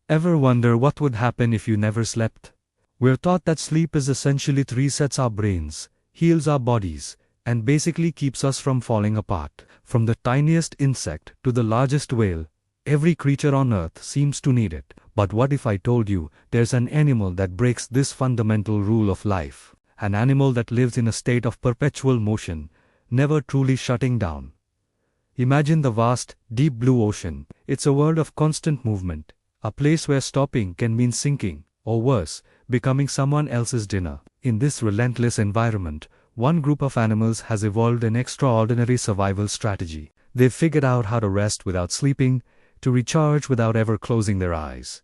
Ever wonder what would happen if you never slept? We're taught that sleep is essentially it resets our brains, heals our bodies, and basically keeps us from falling apart. From the tiniest insect to the largest whale, every creature on earth seems to need it. But what if I told you there's an animal that breaks this fundamental rule of life? An animal that lives in a state of perpetual motion, never truly shutting down. Imagine the vast, deep blue ocean. It's a world of constant movement. A place where stopping can mean sinking, or worse, becoming someone else's dinner. In this relentless environment, one group of animals has evolved an extraordinary survival strategy. They've figured out how to rest without sleeping, to recharge without ever closing their eyes.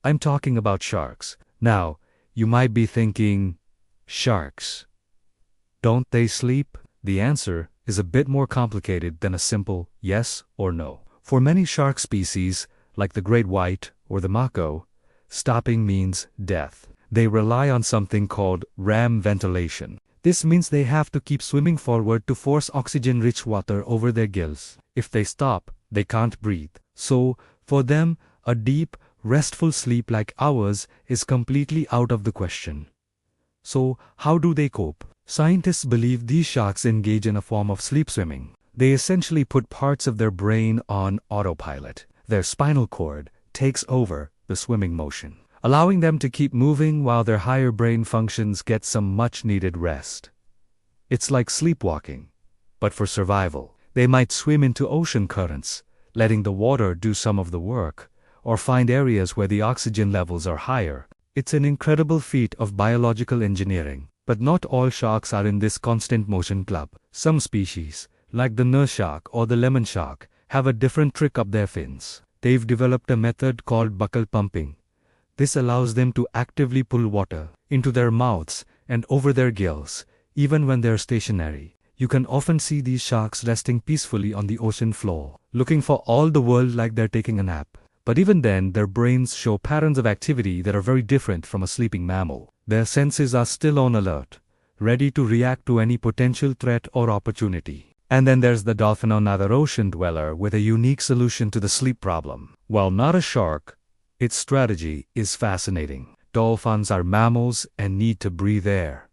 I'm talking about sharks. Now, you might be thinking, sharks, don't they sleep? The answer is a bit more complicated than a simple yes or no. For many shark species, like the great white or the mako, stopping means death. They rely on something called ram ventilation. This means they have to keep swimming forward to force oxygen-rich water over their gills. If they stop, they can't breathe. So, for them, a deep, restful sleep like ours is completely out of the question. So, how do they cope? Scientists believe these sharks engage in a form of sleep swimming. They essentially put parts of their brain on autopilot. Their spinal cord takes over the swimming motion, allowing them to keep moving while their higher brain functions get some much-needed rest. It's like sleepwalking, but for survival. They might swim into ocean currents, letting the water do some of the work, or find areas where the oxygen levels are higher. It's an incredible feat of biological engineering. But not all sharks are in this constant motion club. Some species, like the nurse shark or the lemon shark, have a different trick up their fins. They've developed a method called buccal pumping. This allows them to actively pull water into their mouths and over their gills, even when they're stationary. You can often see these sharks resting peacefully on the ocean floor, looking for all the world like they're taking a nap. But even then, their brains show patterns of activity that are very different from a sleeping mammal. Their senses are still on alert, ready to react to any potential threat or opportunity. And then there's the dolphin, another ocean dweller with a unique solution to the sleep problem. While not a shark, its strategy is fascinating. Dolphins are mammals and need to breathe air,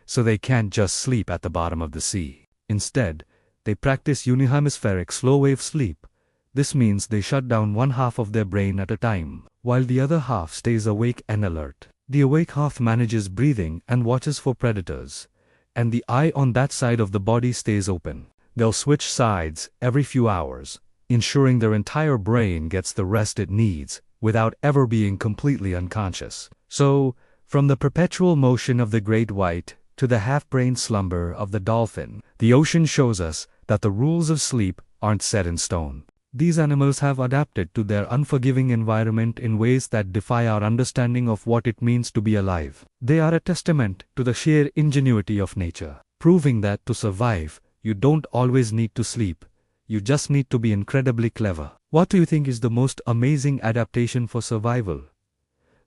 so they can't just sleep at the bottom of the sea. Instead, they practice unihemispheric slow-wave sleep. This means they shut down one half of their brain at a time, while the other half stays awake and alert. The awake half manages breathing and watches for predators, and the eye on that side of the body stays open. They'll switch sides every few hours, ensuring their entire brain gets the rest it needs without ever being completely unconscious. So, from the perpetual motion of the great white to the half-brain slumber of the dolphin, the ocean shows us that the rules of sleep aren't set in stone. These animals have adapted to their unforgiving environment in ways that defy our understanding of what it means to be alive. They are a testament to the sheer ingenuity of nature, proving that to survive, you don't always need to sleep. You just need to be incredibly clever. What do you think is the most amazing adaptation for survival?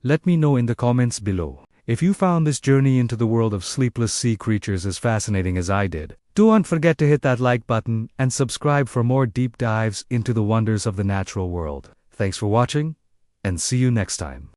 Let me know in the comments below. If you found this journey into the world of sleepless sea creatures as fascinating as I did, don't forget to hit that like button and subscribe for more deep dives into the wonders of the natural world. Thanks for watching, and see you next time.